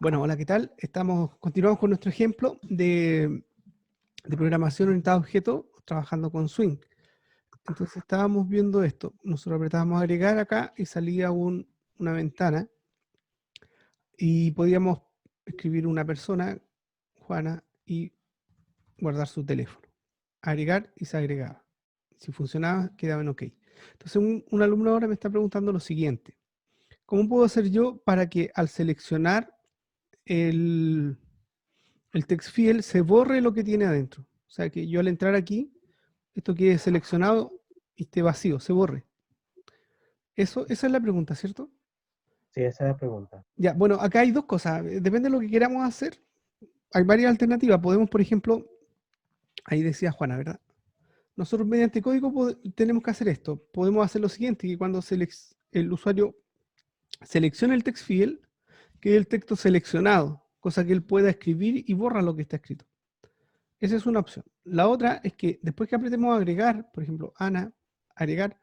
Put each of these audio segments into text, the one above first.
Bueno, hola, ¿qué tal? Continuamos con nuestro ejemplo de programación orientada a objetos trabajando con Swing. Entonces estábamos viendo esto. Nosotros apretábamos agregar acá y salía una ventana y podíamos escribir una persona, Juana, y guardar su teléfono. Agregar y se agregaba. Si funcionaba, quedaba en OK. Entonces un alumno ahora me está preguntando lo siguiente. ¿Cómo puedo hacer yo para que al seleccionar el text field se borre lo que tiene adentro? O sea, que yo al entrar aquí, esto quede seleccionado y esté vacío, se borre. Esa es la pregunta, ¿cierto? Sí, esa es la pregunta. Ya, bueno, acá hay dos cosas. Depende de lo que queramos hacer. Hay varias alternativas. Podemos, por ejemplo, ahí decía Juana, ¿verdad? Nosotros mediante código tenemos que hacer esto. Podemos hacer lo siguiente, que cuando el usuario seleccione el text field, quede el texto seleccionado, cosa que él pueda escribir y borra lo que está escrito. Esa es una opción. La otra es que después que apretemos agregar, por ejemplo, Ana, agregar,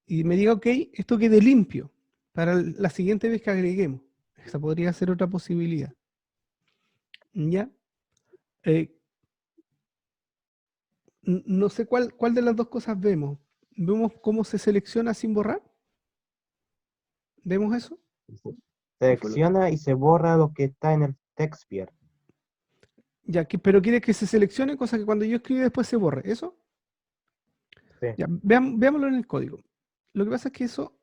y me diga OK, esto quede limpio para la siguiente vez que agreguemos. Esa podría ser otra posibilidad. ¿Ya? No sé cuál de las dos cosas vemos. ¿Vemos cómo se selecciona sin borrar? ¿Vemos eso? ¿Qué fue Selecciona y se borra lo que está en el text field. Ya, pero quiere que se seleccione, cosa que cuando yo escribo después se borre. ¿Eso? Sí. Ya, veámoslo en el código. Lo que pasa es que eso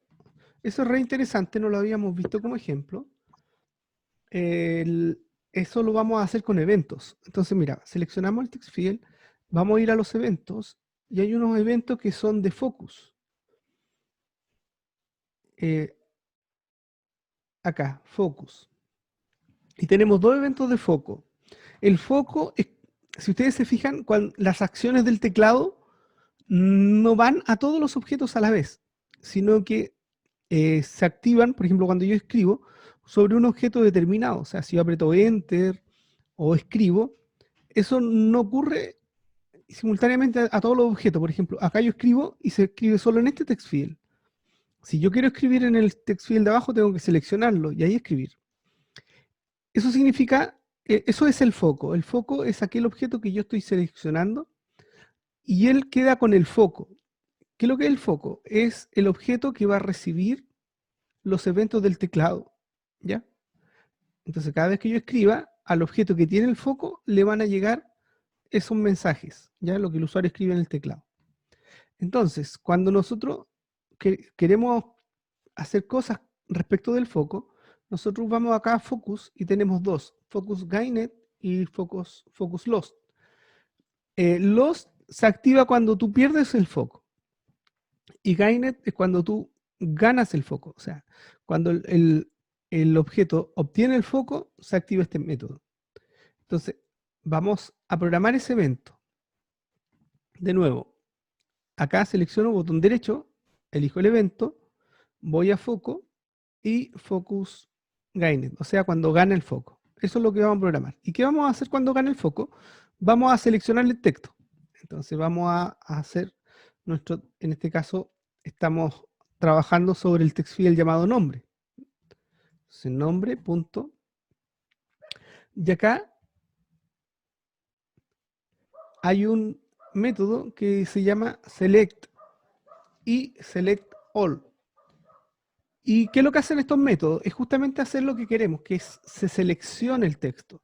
es re interesante, no lo habíamos visto como ejemplo. Eso lo vamos a hacer con eventos. Entonces, mira, seleccionamos el text field, vamos a ir a los eventos, y hay unos eventos que son de focus. Acá, focus. Y tenemos dos eventos de foco. El foco, si ustedes se fijan, las acciones del teclado no van a todos los objetos a la vez, sino que se activan, por ejemplo, cuando yo escribo, sobre un objeto determinado. O sea, si yo aprieto Enter o escribo, eso no ocurre simultáneamente a todos los objetos. Por ejemplo, acá yo escribo y se escribe solo en este text field. Si yo quiero escribir en el text field de abajo, tengo que seleccionarlo y ahí escribir. Eso significa, eso es el foco. El foco es aquel objeto que yo estoy seleccionando y él queda con el foco. ¿Qué es lo que es el foco? Es el objeto que va a recibir los eventos del teclado, ¿ya? Entonces, cada vez que yo escriba, al objeto que tiene el foco le van a llegar esos mensajes, ¿ya? Lo que el usuario escribe en el teclado. Entonces, cuando nosotros queremos hacer cosas respecto del foco, nosotros vamos acá a Focus y tenemos dos, Focus Gained y Focus Lost. Lost se activa cuando tú pierdes el foco y Gained es cuando tú ganas el foco. O sea, cuando el objeto obtiene el foco, se activa este método. Entonces, vamos a programar ese evento. De nuevo, acá selecciono botón derecho, elijo el evento, voy a foco y Focus Gained, o sea, cuando gana el foco. Eso es lo que vamos a programar. ¿Y qué vamos a hacer cuando gane el foco? Vamos a seleccionar el texto. Entonces vamos a hacer en este caso, estamos trabajando sobre el text field llamado nombre. Entonces, nombre, punto. Y acá hay un método que se llama select y select all. ¿Y qué es lo que hacen estos métodos? Es justamente hacer lo que queremos, que es se seleccione el texto.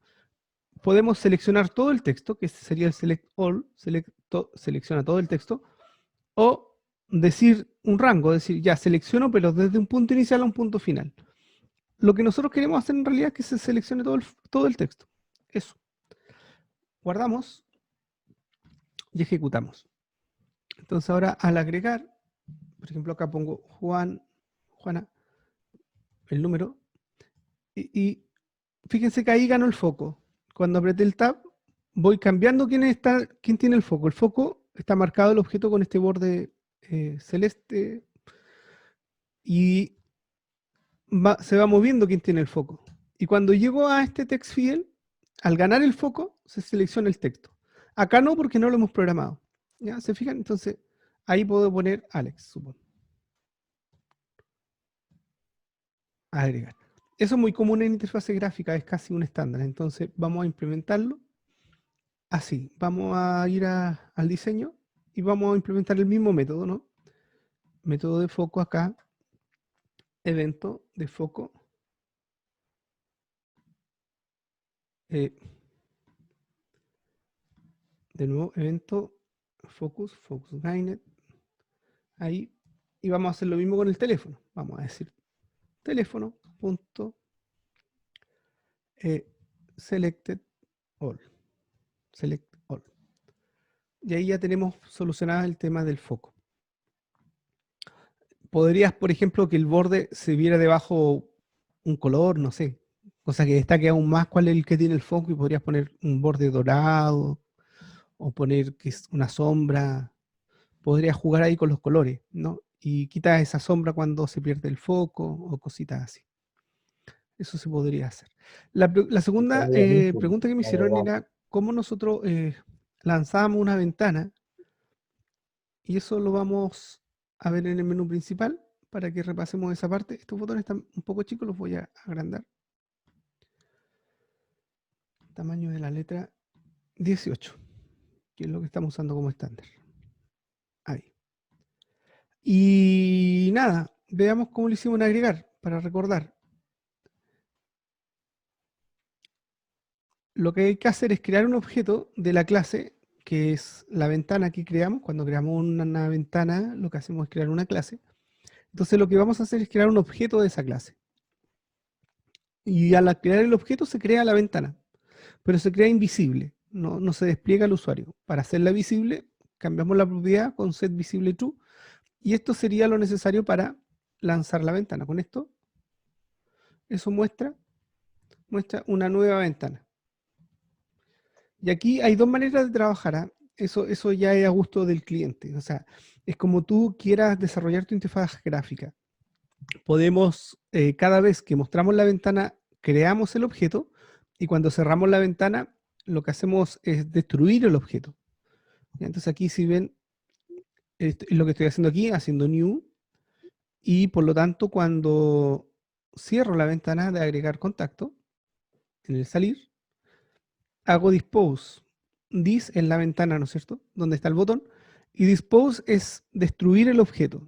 Podemos seleccionar todo el texto, que sería el select all, selecciona todo el texto, o decir un rango, decir ya selecciono, pero desde un punto inicial a un punto final. Lo que nosotros queremos hacer en realidad es que se seleccione todo el texto. Eso. Guardamos y ejecutamos. Entonces ahora al agregar, por ejemplo acá pongo Juana, el número, y fíjense que ahí ganó el foco. Cuando apreté el tab, voy cambiando quién tiene el foco. El foco está marcado el objeto con este borde celeste y se va moviendo quién tiene el foco. Y cuando llego a este text field, al ganar el foco, se selecciona el texto. Acá no, porque no lo hemos programado. ¿Ya? ¿Se fijan? Entonces, ahí puedo poner Alex, supongo. Agregar. Eso es muy común en interfase gráfica, es casi un estándar. Entonces vamos a implementarlo así. Vamos a ir al diseño y vamos a implementar el mismo método, ¿no? Método de foco acá, evento de foco. De nuevo, evento, focus gained, ahí. Y vamos a hacer lo mismo con el teléfono. Vamos a decir teléfono punto selected all. Select all. Y ahí ya tenemos solucionado el tema del foco. Podrías, por ejemplo, que el borde se viera debajo un color, no sé, cosa que destaque aún más cuál es el que tiene el foco y podrías poner un borde dorado o poner que es una sombra. Podrías jugar ahí con los colores, ¿no? Y quitas esa sombra cuando se pierde el foco o cositas así. Eso se podría hacer. La segunda Buenísimo, pregunta que me la hicieron verdad. era cómo nosotros lanzábamos una ventana, y eso lo vamos a ver en el menú principal para que repasemos esa parte. Estos botones están un poco chicos, los voy a agrandar. Tamaño de la letra 18, que es lo que estamos usando como estándar. Ahí. Y nada, veamos cómo lo hicimos en agregar, para recordar. Lo que hay que hacer es crear un objeto de la clase, que es la ventana que creamos. Cuando creamos una ventana, lo que hacemos es crear una clase. Entonces lo que vamos a hacer es crear un objeto de esa clase. Y al crear el objeto se crea la ventana, pero se crea invisible, no se despliega al usuario. Para hacerla visible, cambiamos la propiedad con setVisibleTrue, y esto sería lo necesario para lanzar la ventana. Con esto, eso muestra una nueva ventana. Y aquí hay dos maneras de trabajar, ¿ah? Eso ya es a gusto del cliente. O sea, es como tú quieras desarrollar tu interfaz gráfica. Podemos, cada vez que mostramos la ventana, creamos el objeto, y cuando cerramos la ventana, lo que hacemos es destruir el objeto. ¿Ya? Entonces aquí si ven, es lo que estoy haciendo aquí, haciendo new, y por lo tanto cuando cierro la ventana de agregar contacto, en el salir, hago dispose. This en la ventana, ¿no es cierto? Donde está el botón. Y dispose es destruir el objeto.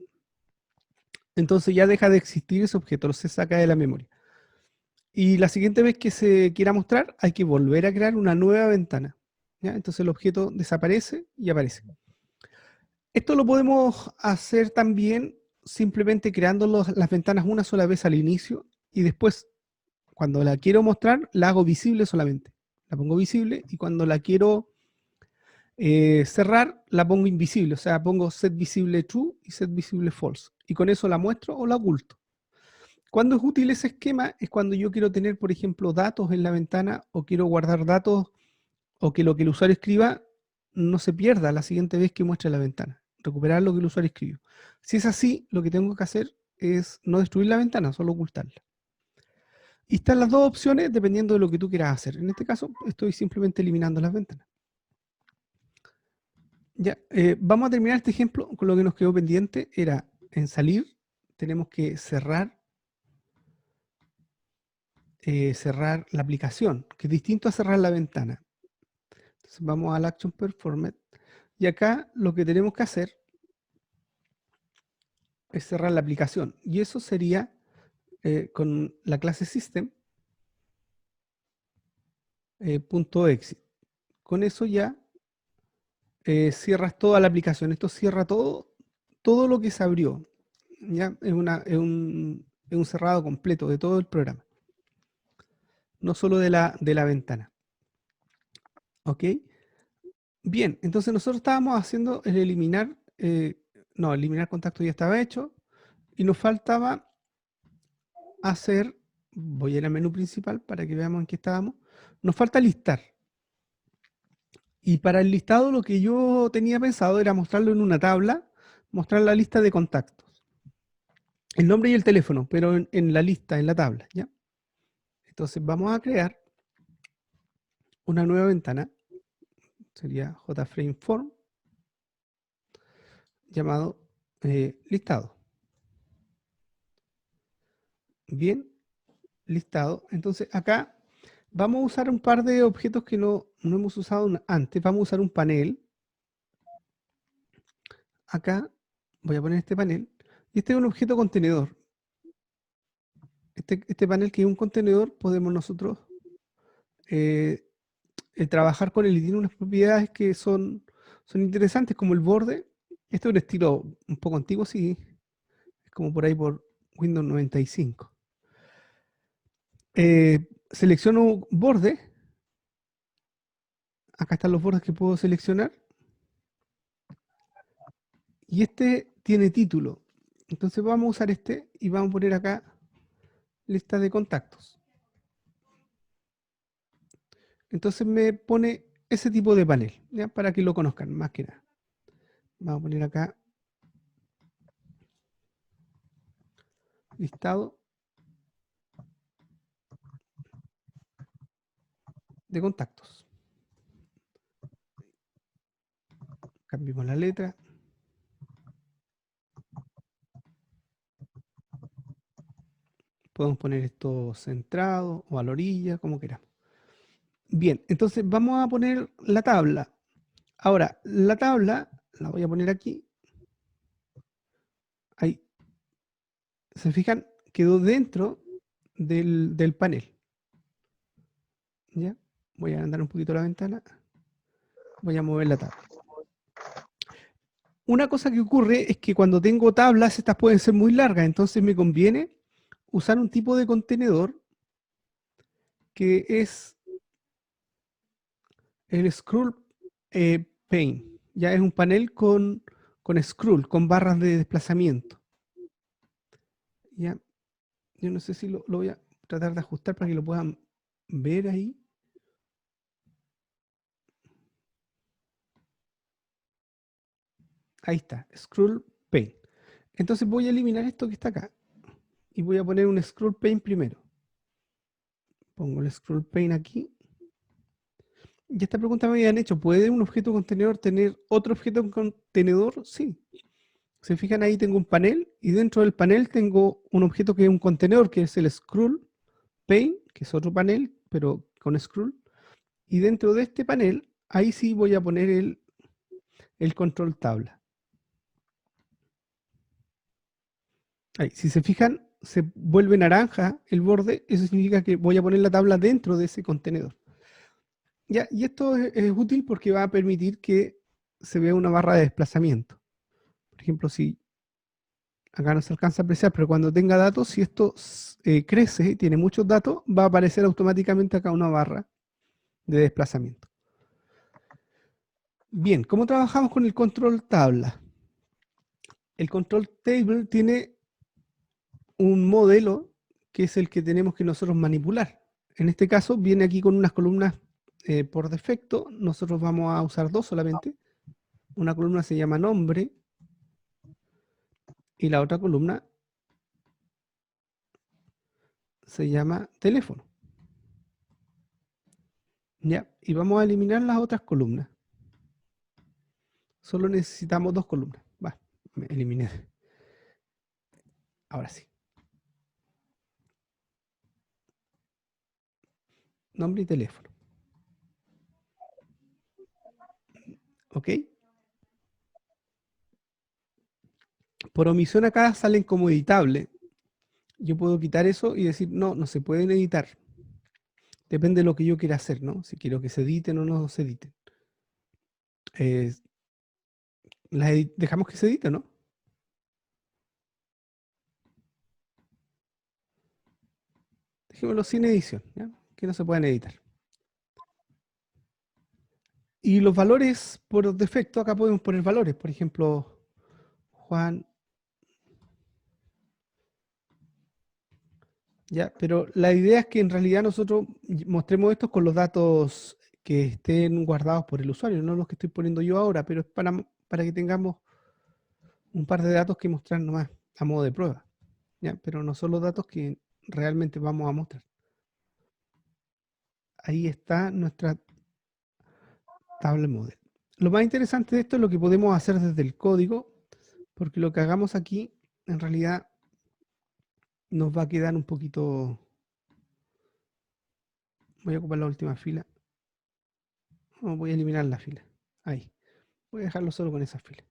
Entonces ya deja de existir ese objeto, se saca de la memoria. Y la siguiente vez que se quiera mostrar, hay que volver a crear una nueva ventana. ¿Ya? Entonces el objeto desaparece y aparece. Esto lo podemos hacer también simplemente creando las ventanas una sola vez al inicio, y después, cuando la quiero mostrar, la hago visible solamente. La pongo visible, y cuando la quiero cerrar, la pongo invisible. O sea, pongo setVisibleTrue y setVisibleFalse. Y con eso la muestro o la oculto. Cuando es útil ese esquema es cuando yo quiero tener, por ejemplo, datos en la ventana, o quiero guardar datos, o que lo que el usuario escriba no se pierda la siguiente vez que muestre la ventana. Recuperar lo que el usuario escribió. Si es así, lo que tengo que hacer es no destruir la ventana, solo ocultarla. Y están las dos opciones dependiendo de lo que tú quieras hacer. En este caso, estoy simplemente eliminando las ventanas. Ya, vamos a terminar este ejemplo con lo que nos quedó pendiente. Era en salir, tenemos que cerrar la aplicación, que es distinto a cerrar la ventana. Entonces vamos al Action Performed, y acá lo que tenemos que hacer es cerrar la aplicación, y eso sería con la clase System .exit. Con eso ya cierras toda la aplicación. Esto cierra todo lo que se abrió. ¿Ya? Es un cerrado completo de todo el programa, no solo de la ventana. ¿Ok? Bien, entonces nosotros estábamos haciendo el eliminar, eliminar contacto ya estaba hecho, y nos faltaba hacer, voy a ir al menú principal para que veamos en qué estábamos, nos falta listar. Y para el listado lo que yo tenía pensado era mostrarlo en una tabla, mostrar la lista de contactos, el nombre y el teléfono, pero en la lista, en la tabla, ¿ya? Entonces vamos a crear una nueva ventana, sería JFrameForm, llamado listado. Bien, listado. Entonces acá vamos a usar un par de objetos que no hemos usado antes. Vamos a usar un panel. Acá voy a poner este panel. Y este es un objeto contenedor. Este panel que es un contenedor, podemos nosotros eh, trabajar con él y tiene unas propiedades que son interesantes, como el borde. Este es un estilo un poco antiguo, sí, es como por ahí por Windows 95. Selecciono borde. Acá están los bordes que puedo seleccionar. Y este tiene título. Entonces vamos a usar este y vamos a poner acá lista de contactos. Entonces me pone ese tipo de panel, ¿ya? Para que lo conozcan, más que nada. Vamos a poner acá listado de contactos. Cambiamos la letra. Podemos poner esto centrado o a la orilla, como queramos. Bien, entonces vamos a poner la tabla. Ahora, la tabla la voy a poner aquí. Ahí. ¿Se fijan? Quedó dentro del panel. ¿Ya? Voy a andar un poquito la ventana. Voy a mover la tabla. Una cosa que ocurre es que cuando tengo tablas, estas pueden ser muy largas, entonces me conviene usar un tipo de contenedor que es el scroll pane. Ya es un panel con scroll, con barras de desplazamiento. Ya, yo no sé si lo voy a tratar de ajustar para que lo puedan ver ahí. Ahí está, scroll pane. Entonces voy a eliminar esto que está acá y voy a poner un scroll pane primero. Pongo el scroll pane aquí. Y esta pregunta me habían hecho, ¿puede un objeto contenedor tener otro objeto contenedor? Sí. Se fijan ahí tengo un panel y dentro del panel tengo un objeto que es un contenedor, que es el scroll pane, que es otro panel, pero con scroll. Y dentro de este panel, ahí sí voy a poner el control tabla. Ahí, si se fijan, se vuelve naranja el borde, eso significa que voy a poner la tabla dentro de ese contenedor. Ya, y esto es útil porque va a permitir que se vea una barra de desplazamiento. Por ejemplo, si acá no se alcanza a apreciar, pero cuando tenga datos, si esto crece y tiene muchos datos, va a aparecer automáticamente acá una barra de desplazamiento. Bien, ¿cómo trabajamos con el control tabla? El control table tiene un modelo que es el que tenemos que nosotros manipular. En este caso viene aquí con unas columnas por defecto. Nosotros vamos a usar dos solamente. Una columna se llama nombre y la otra columna se llama teléfono. ¿Ya? Y vamos a eliminar las otras columnas. Solo necesitamos dos columnas. Va, me eliminé. Ahora sí. Nombre y teléfono. ¿Ok? Por omisión acá salen como editable. Yo puedo quitar eso y decir, no, no se pueden editar. Depende de lo que yo quiera hacer, ¿no? Si quiero que se editen o no se editen. Dejamos que se editen, ¿no? Dejémoslo sin edición, ¿ya? Que no se puedan editar. Y los valores por defecto, acá podemos poner valores. Por ejemplo, Juan. ¿Ya? Pero la idea es que en realidad nosotros mostremos esto con los datos que estén guardados por el usuario, no los que estoy poniendo yo ahora, pero es para que tengamos un par de datos que mostrar nomás a modo de prueba, ¿ya? Pero no son los datos que realmente vamos a mostrar. Ahí está nuestra tabla model. Lo más interesante de esto es lo que podemos hacer desde el código, porque lo que hagamos aquí en realidad nos va a quedar un poquito Voy a ocupar la última fila. No, voy a eliminar la fila. Ahí. Voy a dejarlo solo con esa fila.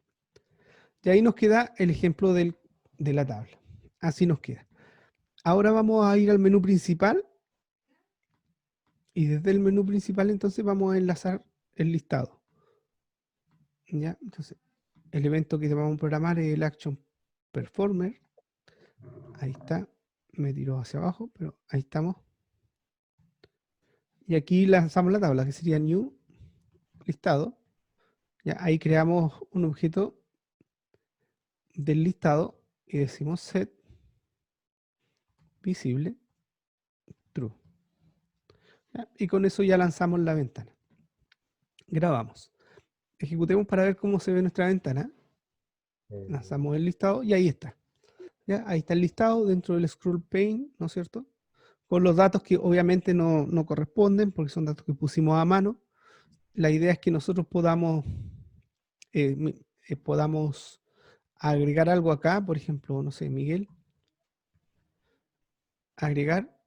Y ahí nos queda el ejemplo de la tabla. Así nos queda. Ahora vamos a ir al menú principal. Y desde el menú principal entonces vamos a enlazar el listado. ¿Ya? Entonces, el evento que vamos a programar es el Action Performer. Ahí está. Me tiró hacia abajo, pero ahí estamos. Y aquí lanzamos la tabla, que sería New Listado. ¿Ya? Ahí creamos un objeto del listado y decimos set visible true. ¿Ya? Y con eso ya lanzamos la ventana. Grabamos. Ejecutemos para ver cómo se ve nuestra ventana. Lanzamos el listado y ahí está. ¿Ya? Ahí está el listado dentro del scroll pane, ¿no es cierto? Con los datos que obviamente no corresponden porque son datos que pusimos a mano. La idea es que nosotros podamos agregar algo acá, por ejemplo, no sé, Miguel, agregar,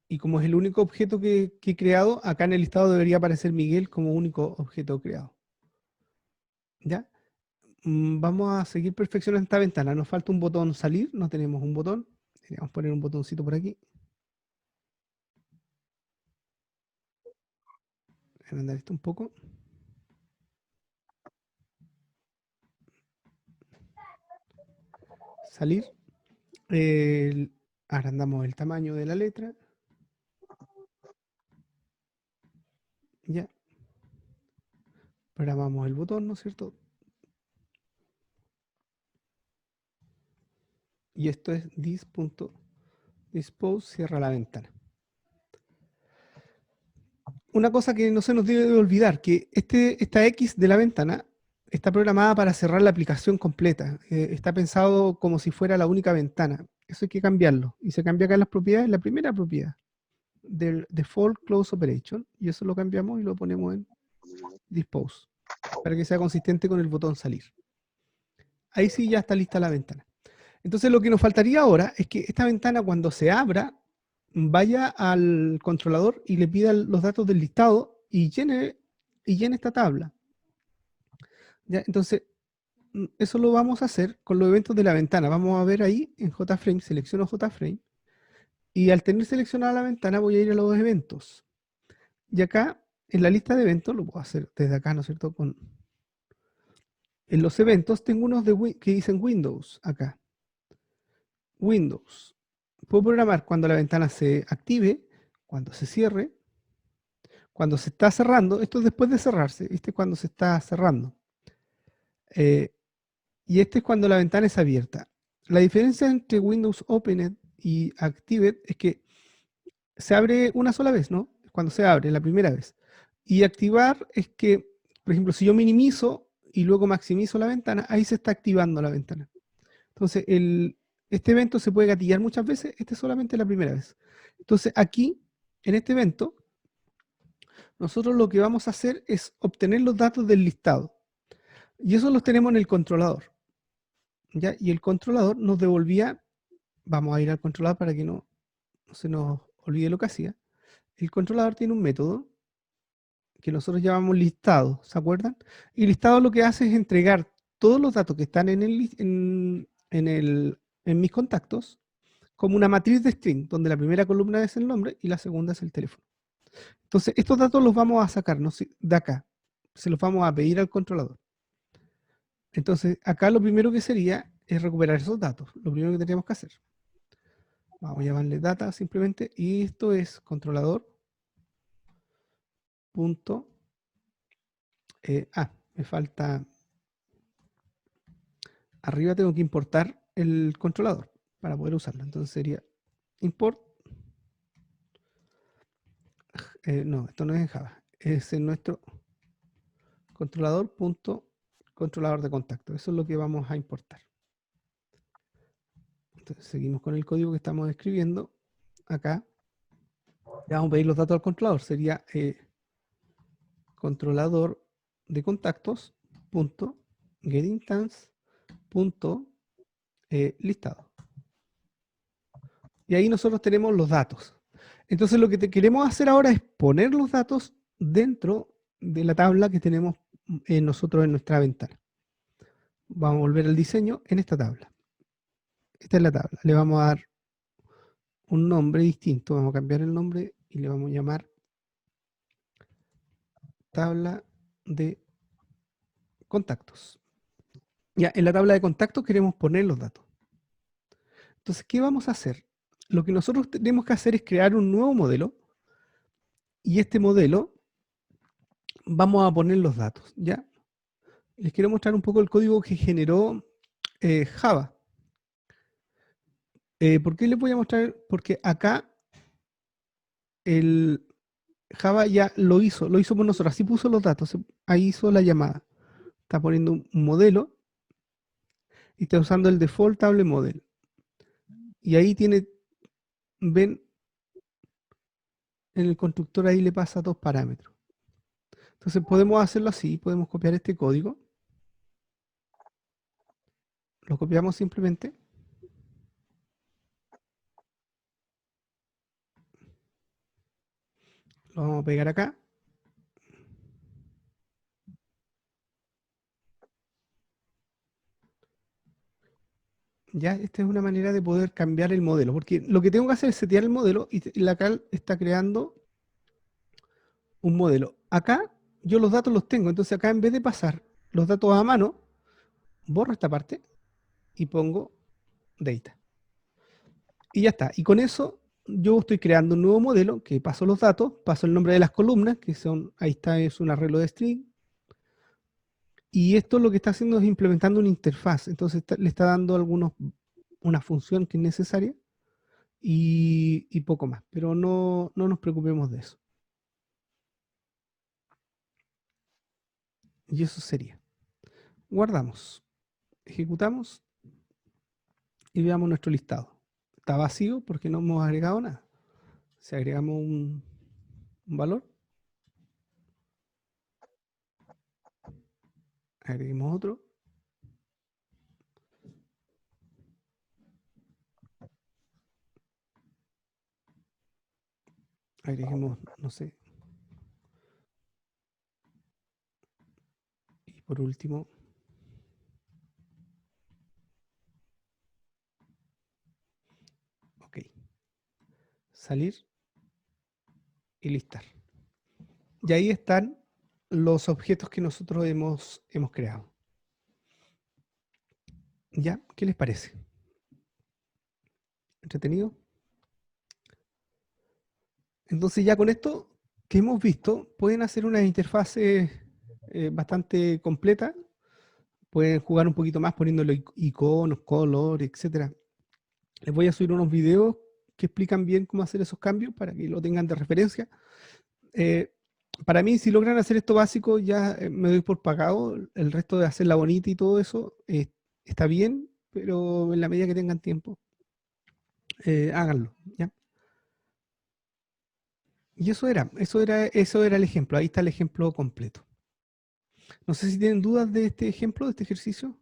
y como es el único objeto que he creado, acá en el listado debería aparecer Miguel como único objeto creado. ¿Ya? Vamos a seguir perfeccionando esta ventana. Nos falta un botón salir, no tenemos un botón. Vamos a poner un botoncito por aquí. Voy a agrandar esto un poco. Salir. Agrandamos el tamaño de la letra. Ya. Programamos el botón, ¿no es cierto? Y esto es this.dispose, cierra la ventana. Una cosa que no se nos debe de olvidar, que esta X de la ventana está programada para cerrar la aplicación completa. Está pensado como si fuera la única ventana. Eso hay que cambiarlo. Y se cambia acá en las propiedades, la primera propiedad del default close operation. Y eso lo cambiamos y lo ponemos en dispose, para que sea consistente con el botón salir. Ahí sí ya está lista la ventana. Entonces lo que nos faltaría ahora es que esta ventana, cuando se abra, vaya al controlador y le pida los datos del listado y llene esta tabla. ¿Ya? Entonces, eso lo vamos a hacer con los eventos de la ventana. Vamos a ver ahí en JFrame, selecciono JFrame, y al tener seleccionada la ventana voy a ir a los eventos. Y acá, en la lista de eventos, lo puedo hacer desde acá, ¿no es cierto? En los eventos tengo unos que dicen Windows, acá. Windows. Puedo programar cuando la ventana se active, cuando se cierre, cuando se está cerrando. Esto es después de cerrarse, este es cuando se está cerrando. Y este es cuando la ventana es abierta. La diferencia entre Windows Opened y Actived es que se abre una sola vez, ¿no? Cuando se abre, la primera vez. Y activar es que, por ejemplo, si yo minimizo y luego maximizo la ventana, ahí se está activando la ventana. Entonces, este evento se puede gatillar muchas veces, este es solamente la primera vez. Entonces, aquí, en este evento, nosotros lo que vamos a hacer es obtener los datos del listado. Y eso los tenemos en el controlador. ¿Ya? Y el controlador nos devolvía, vamos a ir al controlador para que no se nos olvide lo que hacía. El controlador tiene un método que nosotros llamamos listado, ¿se acuerdan? Y listado lo que hace es entregar todos los datos que están en mis contactos como una matriz de string, donde la primera columna es el nombre y la segunda es el teléfono. Entonces, estos datos los vamos a sacar de acá. Se los vamos a pedir al controlador. Entonces, acá lo primero que sería es recuperar esos datos. Lo primero que tendríamos que hacer. Vamos a llamarle data simplemente. Y esto es controlador. Me falta. Arriba tengo que importar el controlador para poder usarlo. Entonces sería import. No, esto no es en Java. Es en nuestro controlador de contacto. Eso es lo que vamos a importar. Entonces seguimos con el código que estamos escribiendo. Acá le vamos a pedir los datos al controlador. Sería controlador de contactos punto getinstance punto listado. Y ahí nosotros tenemos los datos. Entonces lo que queremos hacer ahora es poner los datos dentro de la tabla que tenemos nosotros en nuestra ventana. Vamos a volver al diseño en esta tabla. Esta es la tabla. Le vamos a dar un nombre distinto. Vamos a cambiar el nombre y le vamos a llamar tabla de contactos. Ya, en la tabla de contactos queremos poner los datos. Entonces, ¿qué vamos a hacer? Lo que nosotros tenemos que hacer es crear un nuevo modelo y este modelo vamos a poner los datos, ¿ya? Les quiero mostrar un poco el código que generó Java. ¿Por qué les voy a mostrar? Porque acá el Java ya lo hizo por nosotros, así puso los datos, ahí hizo la llamada. Está poniendo un modelo y está usando el default table model. Y ahí tiene, ven, en el constructor ahí le pasa dos parámetros. Entonces podemos hacerlo así, podemos copiar este código. Lo copiamos simplemente. Lo vamos a pegar acá. Ya, esta es una manera de poder cambiar el modelo, porque lo que tengo que hacer es setear el modelo y la cal está creando un modelo. Acá yo los datos los tengo, entonces acá en vez de pasar los datos a mano, borro esta parte y pongo data. Y ya está. Y con eso yo estoy creando un nuevo modelo que paso los datos, paso el nombre de las columnas, que son, ahí está, es un arreglo de string. Y esto lo que está haciendo es implementando una interfaz. Entonces le está dando una función que es necesaria y poco más. Pero no nos preocupemos de eso. Y eso sería. Guardamos, ejecutamos y veamos nuestro listado. Está vacío porque no hemos agregado nada. Si agregamos un valor, agreguemos otro, agreguemos, no sé, y por último, ok, salir y listar. Y ahí están los objetos que nosotros hemos creado. ¿Ya? ¿Qué les parece? ¿Entretenido? Entonces ya con esto que hemos visto, pueden hacer una interfaz bastante completa. Pueden jugar un poquito más poniéndole iconos, color, etcétera. Les voy a subir unos videos que explican bien cómo hacer esos cambios para que lo tengan de referencia. Eh, para mí, si logran hacer esto básico, ya me doy por pagado. El resto de hacerla bonita y todo eso está bien, pero en la medida que tengan tiempo, háganlo, ¿ya? Y eso era el ejemplo. Ahí está el ejemplo completo. No sé si tienen dudas de este ejemplo, de este ejercicio.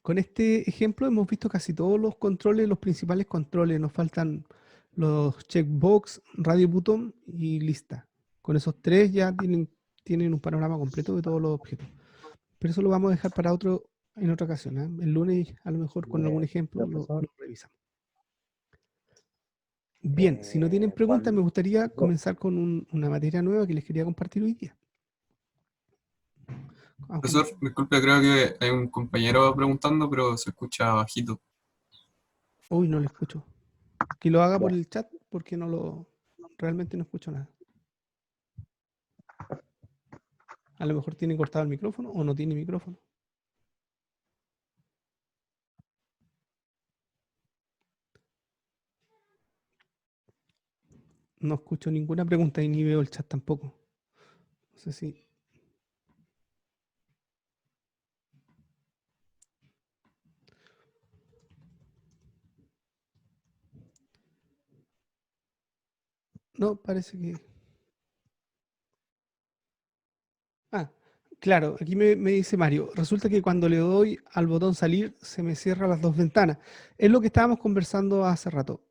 Con este ejemplo hemos visto casi todos los controles, los principales controles. Nos faltan los checkbox, radio button y lista. Con esos tres ya tienen un panorama completo de todos los objetos. Pero eso lo vamos a dejar para en otra ocasión, ¿eh? El lunes, a lo mejor con algún ejemplo, Profesor, lo revisamos. Bien, si no tienen preguntas, me gustaría comenzar con una materia nueva que les quería compartir hoy día. Profesor, disculpe, creo que hay un compañero preguntando, pero se escucha bajito. Uy, no lo escucho. Que lo haga por Ya. el chat porque realmente no escucho nada. A lo mejor tiene cortado el micrófono o no tiene micrófono. No escucho ninguna pregunta y ni veo el chat tampoco. No sé si... No, parece que... Ah, Claro, aquí me dice Mario, resulta que cuando le doy al botón salir se me cierran las dos ventanas. Es lo que estábamos conversando hace rato.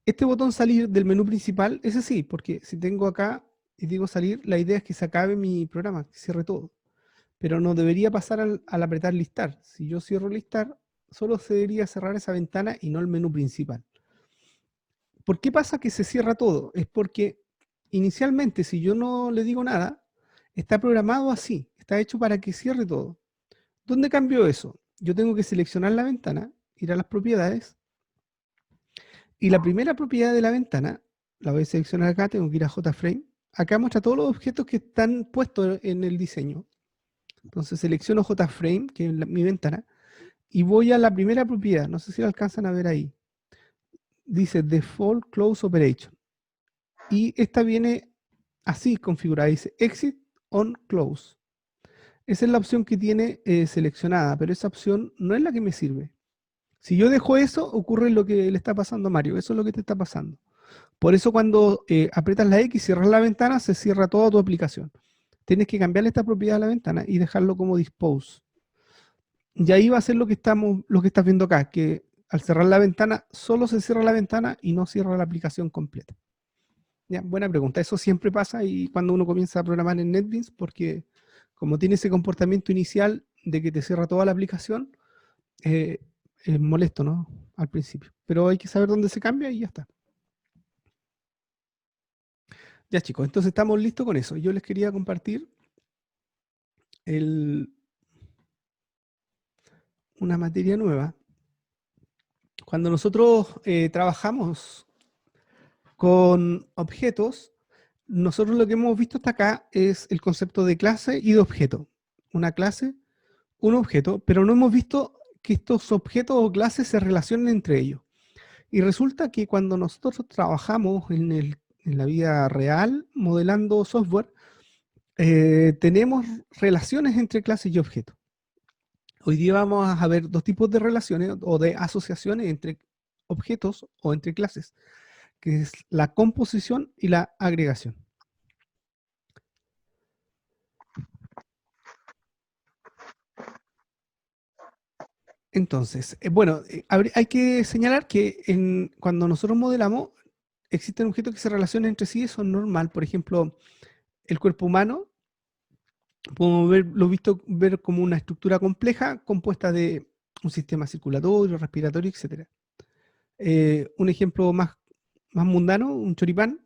Este botón salir del menú principal, ese sí, porque si tengo acá y digo salir, la idea es que se acabe mi programa, que cierre todo. Pero no debería pasar al apretar listar. Si yo cierro listar, solo se debería cerrar esa ventana y no el menú principal. ¿Por qué pasa que se cierra todo? Es porque inicialmente, si yo no le digo nada, está programado así, está hecho para que cierre todo. ¿Dónde cambió eso? Yo tengo que seleccionar la ventana, ir a las propiedades, y la primera propiedad de la ventana, la voy a seleccionar acá, tengo que ir a JFrame. Acá muestra todos los objetos que están puestos en el diseño. Entonces selecciono JFrame, que es mi ventana, y voy a la primera propiedad. No sé si la alcanzan a ver ahí. Dice Default Close Operation. Y esta viene así configurada. Dice Exit on Close. Esa es la opción que tiene seleccionada, pero esa opción no es la que me sirve. Si yo dejo eso, ocurre lo que le está pasando a Mario. Eso es lo que te está pasando. Por eso cuando aprietas la X y cierras la ventana, se cierra toda tu aplicación. Tienes que cambiarle esta propiedad a la ventana y dejarlo como Dispose. Y ahí va a ser lo que estás viendo acá, que al cerrar la ventana, solo se cierra la ventana y no cierra la aplicación completa. Ya, buena pregunta. Eso siempre pasa y cuando uno comienza a programar en NetBeans, porque como tiene ese comportamiento inicial de que te cierra toda la aplicación, eh, es molesto, ¿no? Al principio. Pero hay que saber dónde se cambia y ya está. Ya chicos, entonces estamos listos con eso. Yo les quería compartir una materia nueva. Cuando nosotros trabajamos con objetos, nosotros lo que hemos visto hasta acá es el concepto de clase y de objeto. Una clase, un objeto, pero no hemos visto que estos objetos o clases se relacionen entre ellos. Y resulta que cuando nosotros trabajamos en la vida real, modelando software, tenemos relaciones entre clases y objetos. Hoy día vamos a ver dos tipos de relaciones o de asociaciones entre objetos o entre clases, que es la composición y la agregación. Entonces, bueno, hay que señalar que cuando nosotros modelamos, existen objetos que se relacionan entre sí, eso es normal. Por ejemplo, el cuerpo humano, podemos ver como una estructura compleja compuesta de un sistema circulatorio, respiratorio, etc. Un ejemplo más mundano, un choripán.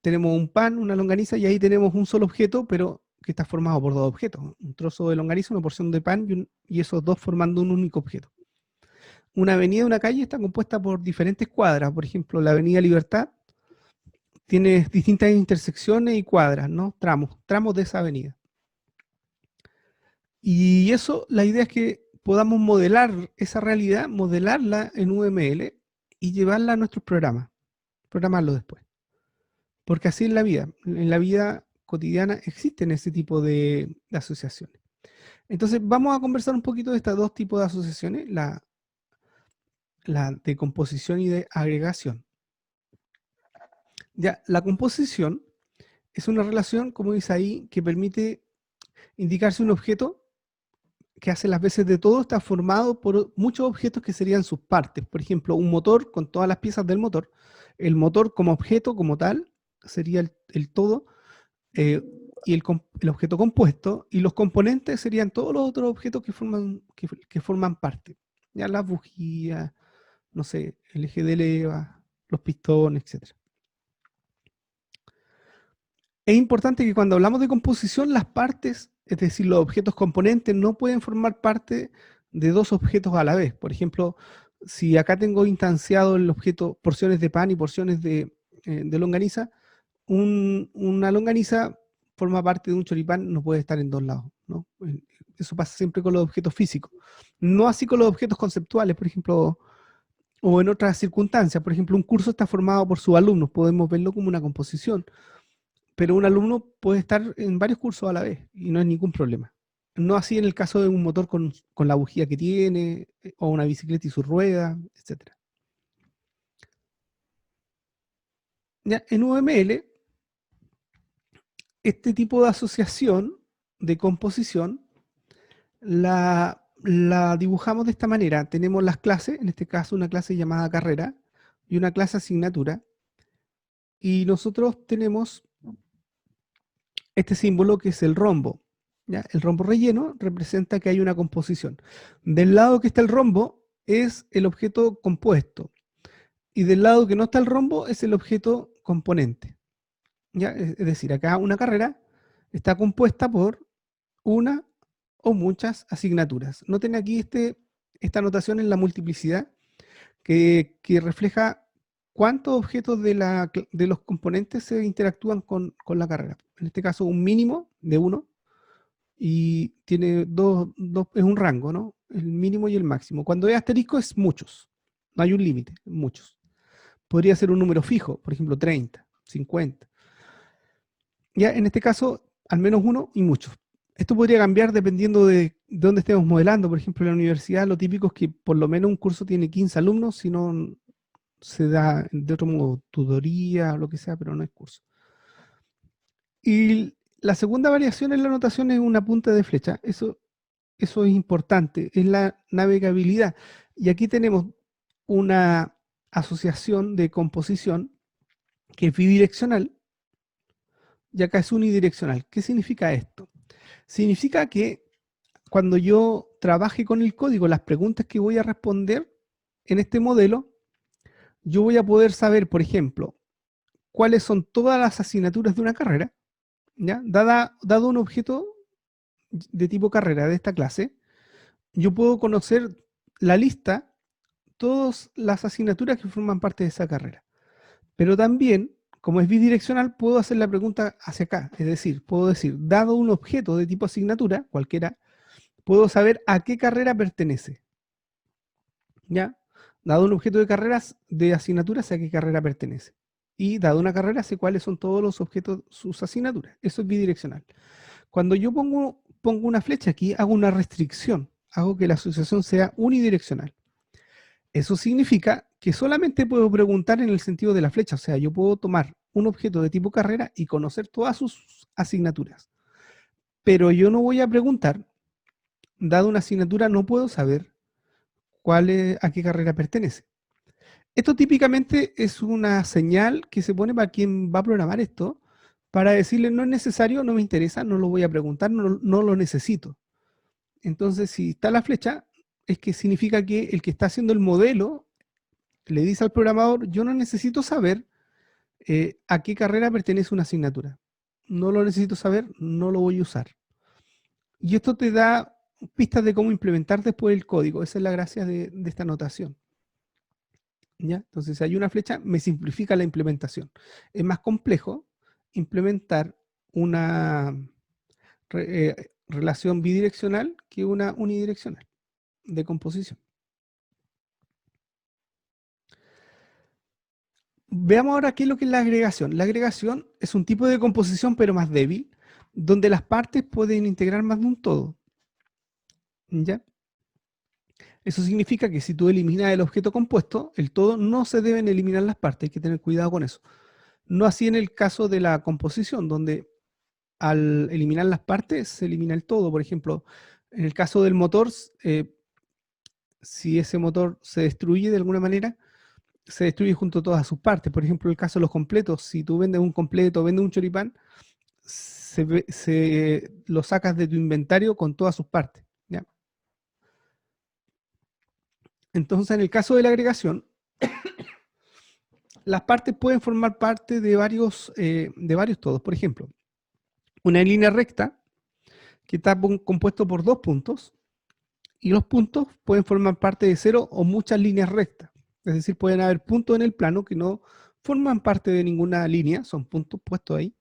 Tenemos un pan, una longaniza, y ahí tenemos un solo objeto, pero que está formado por dos objetos. Un trozo de longaniza, una porción de pan, y esos dos formando un único objeto. Una avenida, una calle está compuesta por diferentes cuadras. Por ejemplo, la avenida Libertad tiene distintas intersecciones y cuadras, ¿no? Tramos de esa avenida. Y eso, la idea es que podamos modelar esa realidad, modelarla en UML y llevarla a nuestros programas, programarlo después. Porque así es la vida. En la vida cotidiana existen ese tipo de asociaciones. Entonces, vamos a conversar un poquito de estos dos tipos de asociaciones, la de composición y de agregación. Ya, la composición es una relación, como dice ahí, que permite indicarse un objeto que hace las veces de todo, está formado por muchos objetos que serían sus partes. Por ejemplo, un motor con todas las piezas del motor. El motor como objeto, como tal, sería el todo, y el objeto compuesto, y los componentes serían todos los otros objetos que forman parte. Ya las bujías, no sé, el eje de leva, los pistones, etc. Es importante que cuando hablamos de composición, las partes, es decir, los objetos componentes, no pueden formar parte de dos objetos a la vez. Por ejemplo, si acá tengo instanciado el objeto porciones de pan y porciones de longaniza, una longaniza forma parte de un choripán, no puede estar en dos lados, ¿no? Eso pasa siempre con los objetos físicos. No así con los objetos conceptuales, por ejemplo, o en otras circunstancias. Por ejemplo, un curso está formado por sus alumnos, podemos verlo como una composición, pero un alumno puede estar en varios cursos a la vez y no hay ningún problema. No así en el caso de un motor con la bujía que tiene, o una bicicleta y sus ruedas, etc. Ya, en UML, este tipo de asociación de composición la dibujamos de esta manera. Tenemos las clases, en este caso una clase llamada carrera y una clase asignatura. Y nosotros tenemos este símbolo que es el rombo. ¿Ya? El rombo relleno representa que hay una composición. Del lado que está el rombo es el objeto compuesto. Y del lado que no está el rombo es el objeto componente. ¿Ya? Es decir, acá una carrera está compuesta por una o muchas asignaturas. Noten aquí esta anotación en la multiplicidad que refleja cuántos objetos de los componentes se interactúan con la carrera. En este caso, un mínimo de 1 y tiene es un rango, ¿no? El mínimo y el máximo. Cuando es asterisco es muchos, no hay un límite, muchos. Podría ser un número fijo, por ejemplo 30, 50. Ya en este caso, al menos uno y muchos. Esto podría cambiar dependiendo de dónde estemos modelando. Por ejemplo, en la universidad lo típico es que por lo menos un curso tiene 15 alumnos, si no se da de otro modo tutoría o lo que sea, pero no es curso. Y la segunda variación en la notación es una punta de flecha. Eso es importante, es la navegabilidad. Y aquí tenemos una asociación de composición que es bidireccional y acá es unidireccional. ¿Qué significa esto? Significa que cuando yo trabaje con el código, las preguntas que voy a responder en este modelo, yo voy a poder saber, por ejemplo, cuáles son todas las asignaturas de una carrera, ¿ya? Dado un objeto de tipo carrera de esta clase, yo puedo conocer la lista, todas las asignaturas que forman parte de esa carrera. Pero también, como es bidireccional, puedo hacer la pregunta hacia acá. Es decir, puedo decir, dado un objeto de tipo asignatura, cualquiera, puedo saber a qué carrera pertenece. ¿Ya? Dado un objeto de carreras, de asignaturas, sé a qué carrera pertenece. Y dado una carrera, sé cuáles son todos los objetos, sus asignaturas. Eso es bidireccional. Cuando yo pongo una flecha aquí, hago una restricción. Hago que la asociación sea unidireccional. Eso significa que solamente puedo preguntar en el sentido de la flecha. O sea, yo puedo tomar un objeto de tipo carrera y conocer todas sus asignaturas. Pero yo no voy a preguntar, dado una asignatura, no puedo saber a qué carrera pertenece. Esto típicamente es una señal que se pone para quien va a programar esto, para decirle no es necesario, no me interesa, no lo voy a preguntar, no lo necesito. Entonces, si está la flecha, es que significa que el que está haciendo el modelo le dice al programador, yo no necesito saber a qué carrera pertenece una asignatura. No lo necesito saber, no lo voy a usar. Y esto te da pistas de cómo implementar después el código. Esa es la gracia de esta notación. ¿Ya? Entonces, si hay una flecha, me simplifica la implementación. Es más complejo implementar una relación bidireccional que una unidireccional de composición. Veamos ahora qué es lo que es la agregación. La agregación es un tipo de composición, pero más débil, donde las partes pueden integrar más de un todo. ¿Ya? Eso significa que si tú eliminas el objeto compuesto, el todo, no se deben eliminar las partes, hay que tener cuidado con eso. No así en el caso de la composición, donde al eliminar las partes se elimina el todo. Por ejemplo, en el caso del motor, si ese motor se destruye de alguna manera, se destruye junto a todas sus partes. Por ejemplo, el caso de los completos, si tú vendes un completo, vendes un choripán, lo sacas de tu inventario con todas sus partes. ¿Ya? Entonces, en el caso de la agregación, las partes pueden formar parte de varios todos. Por ejemplo, una línea recta que está compuesto por dos puntos, y los puntos pueden formar parte de cero o muchas líneas rectas. Es decir, pueden haber puntos en el plano que no forman parte de ninguna línea, son puntos puestos ahí,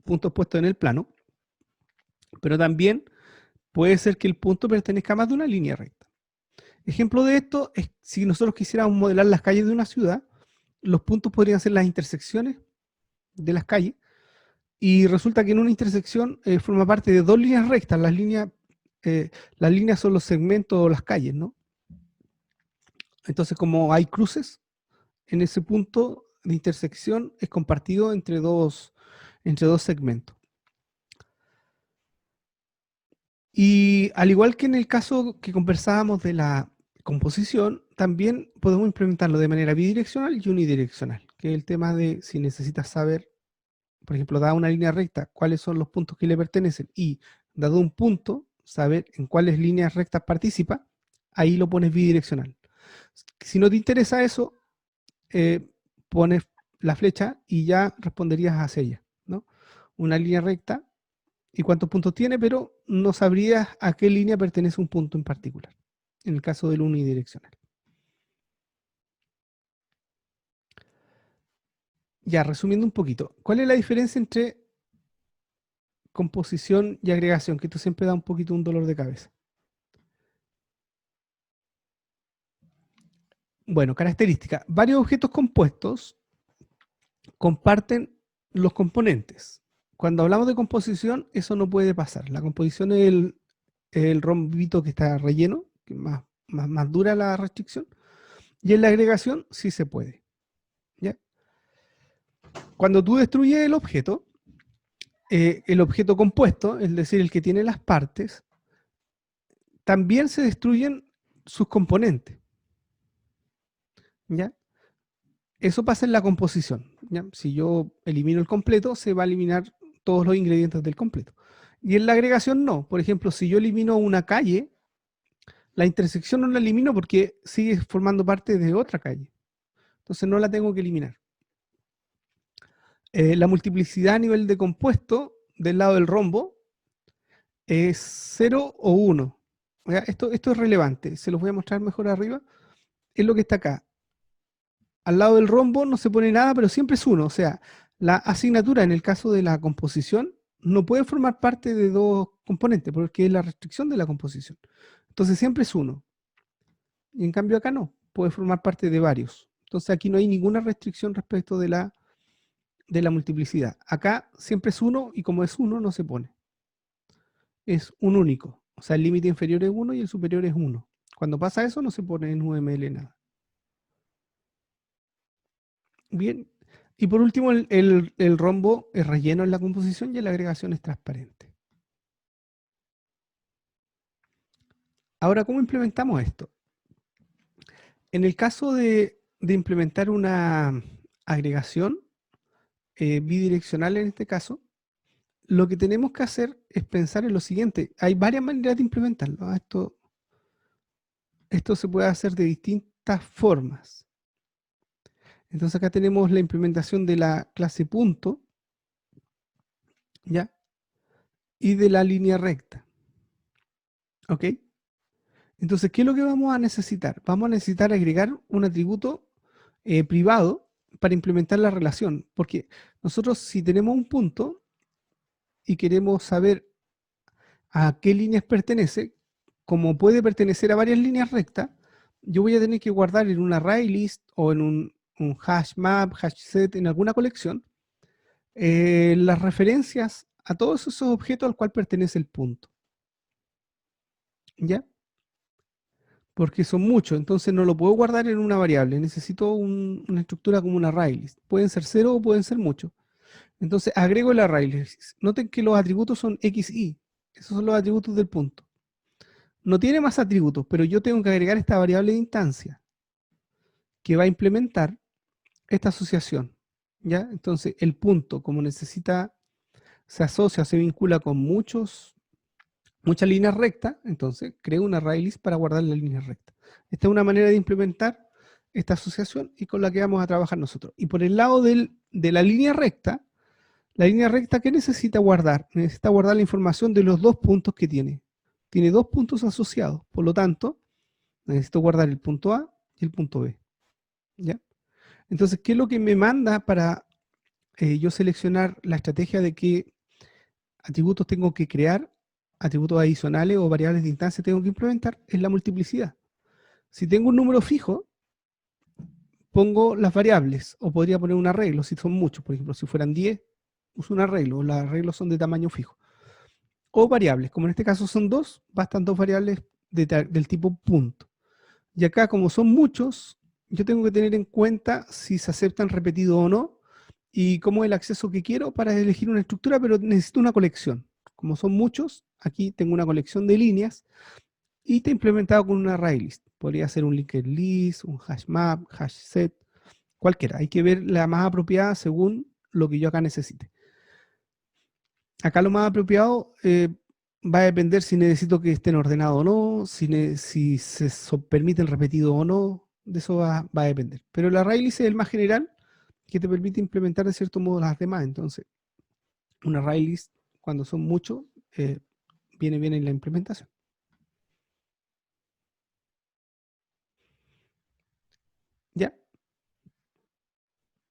puntos puestos en el plano, pero también puede ser que el punto pertenezca a más de una línea recta. Ejemplo de esto es si nosotros quisiéramos modelar las calles de una ciudad, los puntos podrían ser las intersecciones de las calles, y resulta que en una intersección forma parte de dos líneas rectas. Las líneas son los segmentos o las calles, ¿no? Entonces, como hay cruces, en ese punto de intersección es compartido entre dos segmentos. Y al igual que en el caso que conversábamos de la composición, también podemos implementarlo de manera bidireccional y unidireccional, que es el tema de si necesitas saber, por ejemplo, dada una línea recta, cuáles son los puntos que le pertenecen y dado un punto, saber en cuáles líneas rectas participa, ahí lo pones bidireccional. Si no te interesa eso, pones la flecha y ya responderías hacia ella, ¿no? Una línea recta y cuántos puntos tiene, pero no sabrías a qué línea pertenece un punto en particular, en el caso del unidireccional. Ya, resumiendo un poquito, ¿cuál es la diferencia entre composición y agregación? Que esto siempre da un poquito un dolor de cabeza. Bueno, característica. Varios objetos compuestos comparten los componentes. Cuando hablamos de composición, eso no puede pasar. La composición es el rombito que está relleno, que es más dura la restricción. Y en la agregación sí se puede. ¿Ya? Cuando tú destruyes el objeto compuesto, es decir, el que tiene las partes, también se destruyen sus componentes. ¿Ya? Eso pasa en la composición, ¿ya? Si yo elimino el completo, se va a eliminar todos los ingredientes del completo. Y en la agregación no. Por ejemplo, si yo elimino una calle, la intersección no la elimino porque sigue formando parte de otra calle. Entonces no la tengo que eliminar. La multiplicidad a nivel de compuesto del lado del rombo es 0 o 1. ¿Ya? Esto es relevante. Se los voy a mostrar mejor arriba. Es lo que está acá. Al lado del rombo no se pone nada, pero siempre es 1. O sea, la asignatura en el caso de la composición no puede formar parte de dos componentes, porque es la restricción de la composición. Entonces siempre es 1. Y en cambio acá no, puede formar parte de varios. Entonces aquí no hay ninguna restricción respecto de la multiplicidad. Acá siempre es 1 y como es 1 no se pone. Es un único. O sea, el límite inferior es 1 y el superior es 1. Cuando pasa eso no se pone en UML nada. Bien. Y por último, el rombo es relleno en la composición y la agregación es transparente. Ahora, ¿cómo implementamos esto? En el caso de implementar una agregación bidireccional en este caso, lo que tenemos que hacer es pensar en lo siguiente. Hay varias maneras de implementarlo, ¿no? Esto se puede hacer de distintas formas. Entonces acá tenemos la implementación de la clase punto, ¿ya? Y de la línea recta. ¿Ok? Entonces, ¿qué es lo que vamos a necesitar? Vamos a necesitar agregar un atributo privado para implementar la relación. Porque nosotros si tenemos un punto y queremos saber a qué líneas pertenece, como puede pertenecer a varias líneas rectas, yo voy a tener que guardar en un array list o en un hash map, hash set, en alguna colección, las referencias a todos esos objetos al cual pertenece el punto. ¿Ya? Porque son muchos, entonces no lo puedo guardar en una variable, necesito una estructura como un array list. Pueden ser 0 o pueden ser muchos. Entonces agrego el array list. Noten que los atributos son x, y. Esos son los atributos del punto. No tiene más atributos, pero yo tengo que agregar esta variable de instancia que va a implementar esta asociación. ¿Ya? Entonces el punto, como necesita, se asocia, se vincula con muchas líneas rectas, entonces creo un array list para guardar la línea recta. Esta es una manera de implementar esta asociación y con la que vamos a trabajar nosotros. Y por el lado de la línea recta, ¿qué necesita guardar? Necesita guardar la información de los dos puntos que tiene. Tiene dos puntos asociados, por lo tanto, necesito guardar el punto A y el punto B. ¿Ya? Entonces, ¿qué es lo que me manda para yo seleccionar la estrategia de qué atributos tengo que crear, atributos adicionales o variables de instancia tengo que implementar? Es la multiplicidad. Si tengo un número fijo, pongo las variables, o podría poner un arreglo si son muchos. Por ejemplo, si fueran 10, uso un arreglo, los arreglos son de tamaño fijo. O variables, como en este caso son 2, bastan 2 variables del tipo punto. Y acá, como son muchos, yo tengo que tener en cuenta si se aceptan repetidos o no, y cómo es el acceso que quiero para elegir una estructura, pero necesito una colección. Como son muchos, aquí tengo una colección de líneas y está implementado con una array list. Podría ser un linked list, un hash map, hash set, cualquiera. Hay que ver la más apropiada según lo que yo acá necesite. Acá lo más apropiado va a depender si necesito que estén ordenados o no, si se permite el repetido o no, de eso va a depender. Pero el array list es el más general que te permite implementar de cierto modo las demás. Entonces, un array list, cuando son muchos, viene bien en la implementación. ¿Ya?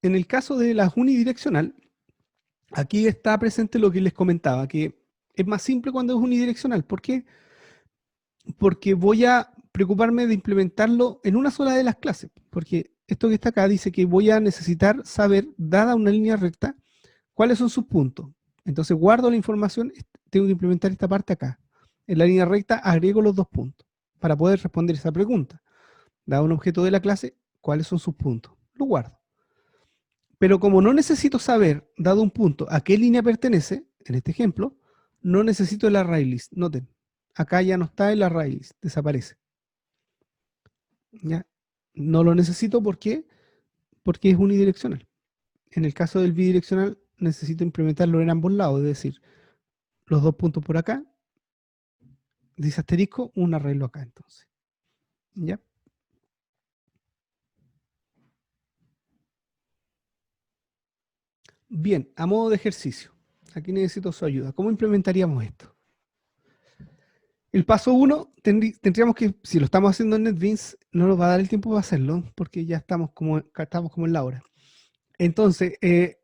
En el caso de las unidireccional, aquí está presente lo que les comentaba, que es más simple cuando es unidireccional. ¿Por qué? Porque voy a preocuparme de implementarlo en una sola de las clases. Porque esto que está acá dice que voy a necesitar saber, dada una línea recta, cuáles son sus puntos. Entonces guardo la información, tengo que implementar esta parte acá. En la línea recta agrego los 2 puntos para poder responder esa pregunta. Dado un objeto de la clase, ¿cuáles son sus puntos? Lo guardo. Pero como no necesito saber, dado un punto, a qué línea pertenece, en este ejemplo, no necesito el array list. Noten, acá ya no está el array list, desaparece. ¿Ya? No lo necesito, ¿por qué? Porque es unidireccional. En el caso del bidireccional, necesito implementarlo en ambos lados, es decir, los 2 puntos por acá, dice asterisco, un arreglo acá entonces. ¿Ya? Bien, a modo de ejercicio, aquí necesito su ayuda. ¿Cómo implementaríamos esto? El paso 1, tendríamos que, si lo estamos haciendo en NetBeans, no nos va a dar el tiempo para hacerlo, porque ya estamos como en la hora. Entonces, les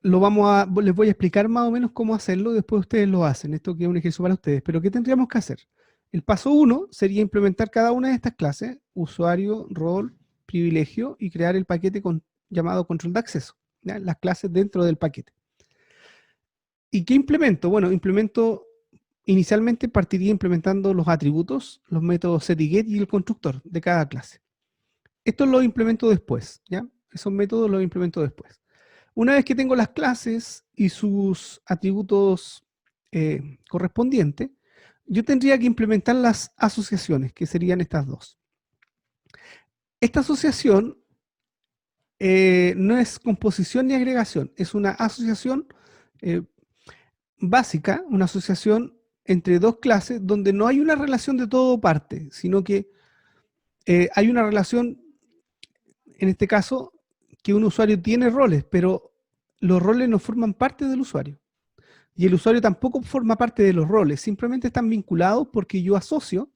voy a explicar más o menos cómo hacerlo, después ustedes lo hacen. Esto que es un ejercicio para ustedes. Pero ¿qué tendríamos que hacer? El paso 1 sería implementar cada una de estas clases, usuario, rol, privilegio, y crear el paquete llamado control de acceso, ¿ya? Las clases dentro del paquete. ¿Y qué implemento? Bueno, inicialmente partiría implementando los atributos, los métodos set y get y el constructor de cada clase. Esto lo implemento después, ¿ya? Esos métodos los implemento después. Una vez que tengo las clases y sus atributos correspondientes, yo tendría que implementar las asociaciones, que serían estas dos. Esta asociación no es composición ni agregación, es una asociación básica, una asociación entre dos clases donde no hay una relación de todo o parte, sino que hay una relación, en este caso, que un usuario tiene roles, pero los roles no forman parte del usuario. Y el usuario tampoco forma parte de los roles, simplemente están vinculados porque yo asocio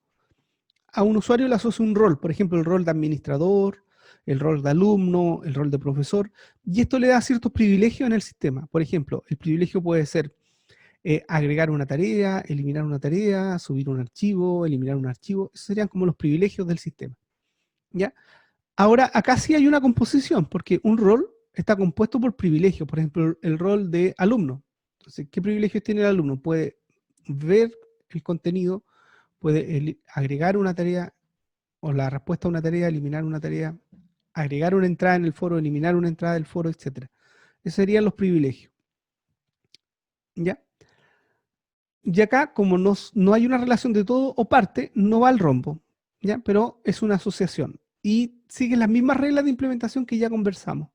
a un usuario, le asocio un rol, por ejemplo, el rol de administrador, el rol de alumno, el rol de profesor, y esto le da ciertos privilegios en el sistema. Por ejemplo, el privilegio puede ser agregar una tarea, eliminar una tarea, subir un archivo, eliminar un archivo. Esos serían como los privilegios del sistema. ¿Ya? Ahora, acá sí hay una composición, porque un rol está compuesto por privilegios. Por ejemplo, el rol de alumno. Entonces, ¿qué privilegios tiene el alumno? Puede ver el contenido, puede agregar una tarea o la respuesta a una tarea, eliminar una tarea, agregar una entrada en el foro, eliminar una entrada del foro, etc. Esos serían los privilegios. ¿Ya? Y acá, como no hay una relación de todo o parte, no va al rombo, ¿ya? Pero es una asociación y sigue las mismas reglas de implementación que ya conversamos.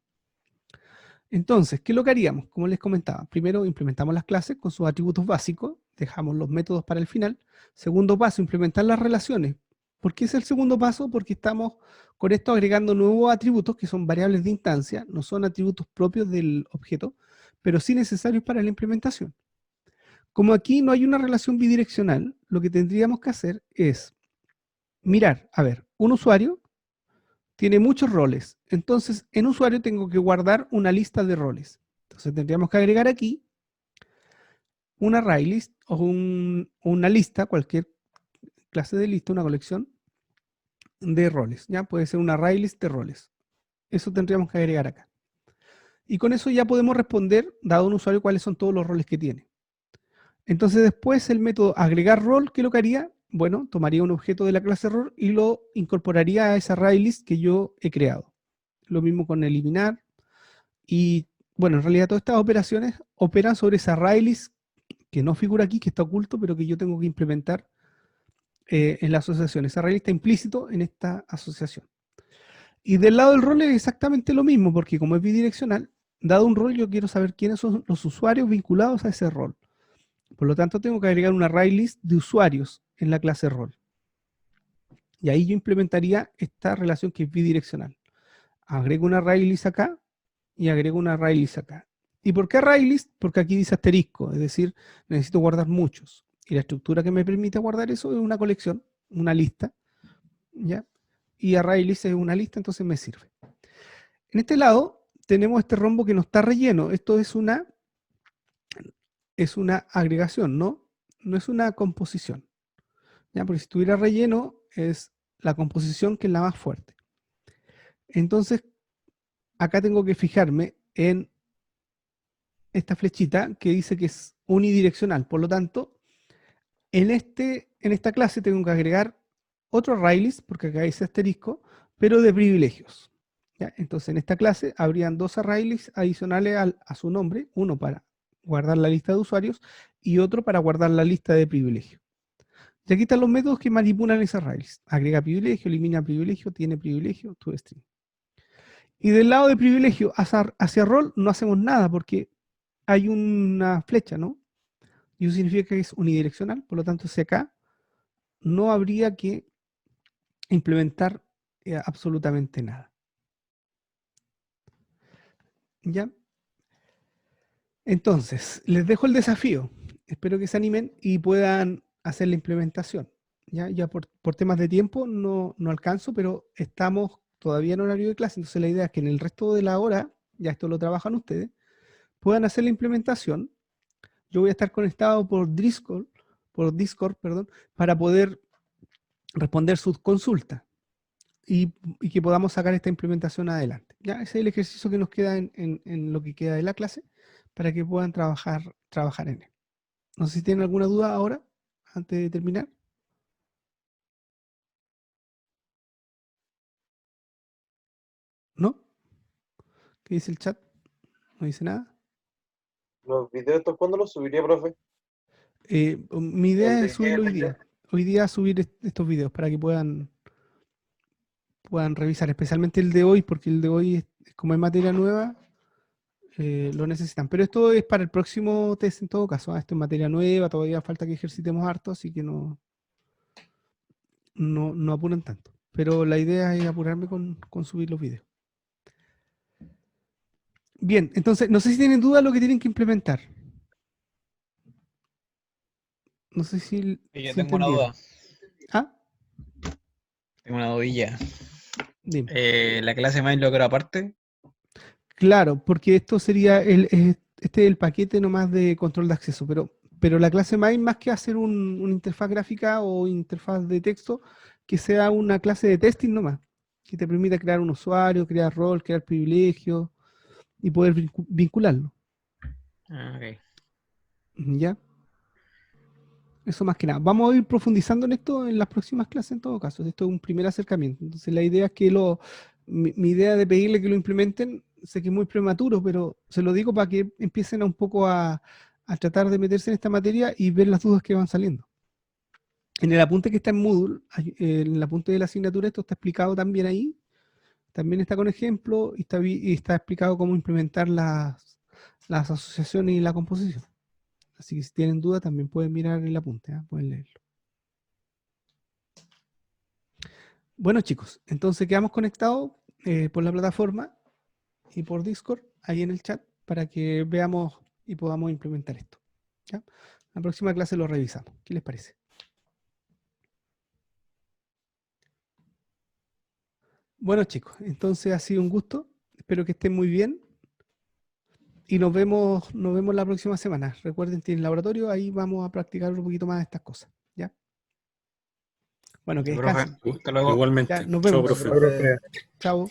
Entonces, ¿qué es lo que haríamos? Como les comentaba, primero implementamos las clases con sus atributos básicos, dejamos los métodos para el final. Segundo paso, implementar las relaciones. ¿Por qué es el segundo paso? Porque estamos con esto agregando nuevos atributos que son variables de instancia, no son atributos propios del objeto, pero sí necesarios para la implementación. Como aquí no hay una relación bidireccional, lo que tendríamos que hacer es mirar, a ver, un usuario tiene muchos roles. Entonces, en usuario tengo que guardar una lista de roles. Entonces, tendríamos que agregar aquí una array list o una lista, cualquier clase de lista, una colección de roles. ¿Ya? Puede ser una array list de roles. Eso tendríamos que agregar acá. Y con eso ya podemos responder, dado un usuario, cuáles son todos los roles que tiene. Entonces después el método agregar rol, ¿qué es lo que haría? Bueno, tomaría un objeto de la clase rol y lo incorporaría a esa array list que yo he creado. Lo mismo con eliminar. Y bueno, en realidad todas estas operaciones operan sobre esa array list que no figura aquí, que está oculto, pero que yo tengo que implementar en la asociación. Ese array está implícito en esta asociación. Y del lado del rol es exactamente lo mismo, porque como es bidireccional, dado un rol, yo quiero saber quiénes son los usuarios vinculados a ese rol. Por lo tanto, tengo que agregar un array list de usuarios en la clase rol. Y ahí yo implementaría esta relación que es bidireccional. Agrego un array list acá y agrego un array list acá. ¿Y por qué array list? Porque aquí dice asterisco, es decir, necesito guardar muchos. Y la estructura que me permite guardar eso es una colección, una lista, ¿ya? Y array list es una lista, entonces me sirve. En este lado tenemos este rombo que no está relleno. Esto es una agregación, ¿no? No es una composición. ¿Ya? Porque si estuviera relleno es la composición que es la más fuerte. Entonces, acá tengo que fijarme en esta flechita que dice que es unidireccional. Por lo tanto, en esta clase tengo que agregar otro array list, porque acá dice asterisco, pero de privilegios. ¿Ya? Entonces, en esta clase habrían dos array lists adicionales a su nombre, uno para guardar la lista de usuarios y otro para guardar la lista de privilegios. Y aquí están los métodos que manipulan ese array list. Agrega privilegio, elimina privilegio, tiene privilegio, toString. Y del lado de privilegio hacia rol no hacemos nada porque hay una flecha, ¿no? Y eso significa que es unidireccional, por lo tanto, hacia acá no habría que implementar absolutamente nada. ¿Ya? Entonces, les dejo el desafío. Espero que se animen y puedan hacer la implementación. Ya por temas de tiempo no alcanzo, pero estamos todavía en horario de clase, entonces la idea es que en el resto de la hora, ya esto lo trabajan ustedes, puedan hacer la implementación. Yo voy a estar conectado por Discord, para poder responder sus consultas y que podamos sacar esta implementación adelante. Ya ese es el ejercicio que nos queda en lo que queda de la clase para que puedan trabajar en él. No sé si tienen alguna duda ahora, antes de terminar. ¿No? ¿Qué dice el chat? ¿No dice nada? ¿Los videos estos cuándo los subiría, profe? Mi El idea de es subirlo hoy día. Hoy día subir estos videos para que puedan revisar, especialmente el de hoy, porque el de hoy, como es materia nueva, lo necesitan. Pero esto es para el próximo test en todo caso. Esto es materia nueva, todavía falta que ejercitemos harto, así que no apuren tanto. Pero la idea es apurarme con subir los videos. Bien, entonces, no sé si tienen duda de lo que tienen que implementar. No sé si Yo si tengo una entendieron. duda, ¿Ah? tengo una dudilla. Dime. La clase main lo quiero aparte. Claro, porque esto sería este es el paquete nomás de control de acceso, pero la clase main, más que hacer una interfaz gráfica o interfaz de texto, que sea una clase de testing nomás, que te permita crear un usuario, crear rol, crear privilegios y poder vincularlo. Ok. ¿Ya? Eso más que nada. Vamos a ir profundizando en esto en las próximas clases en todo caso. Esto es un primer acercamiento. Entonces la idea es que mi idea de pedirle que lo implementen, sé que es muy prematuro, pero se lo digo para que empiecen un poco a tratar de meterse en esta materia y ver las dudas que van saliendo. En el apunte que está en Moodle, en el apunte de la asignatura, esto está explicado también ahí. También está con ejemplo y está explicado cómo implementar las asociaciones y la composición. Así que si tienen duda también pueden mirar el apunte, pueden leerlo. Bueno chicos, entonces quedamos conectados por la plataforma y por Discord, ahí en el chat, para que veamos y podamos implementar esto. ¿Ya? La próxima clase lo revisamos. ¿Qué les parece? Bueno chicos, entonces ha sido un gusto. Espero que estén muy bien. Y nos vemos la próxima semana. Recuerden, tienen laboratorio, ahí vamos a practicar un poquito más de estas cosas. ¿Ya? Bueno, que Sí, profe. descansen. Hasta luego. Igualmente. Ya, nos Chao, vemos. profe. Chao.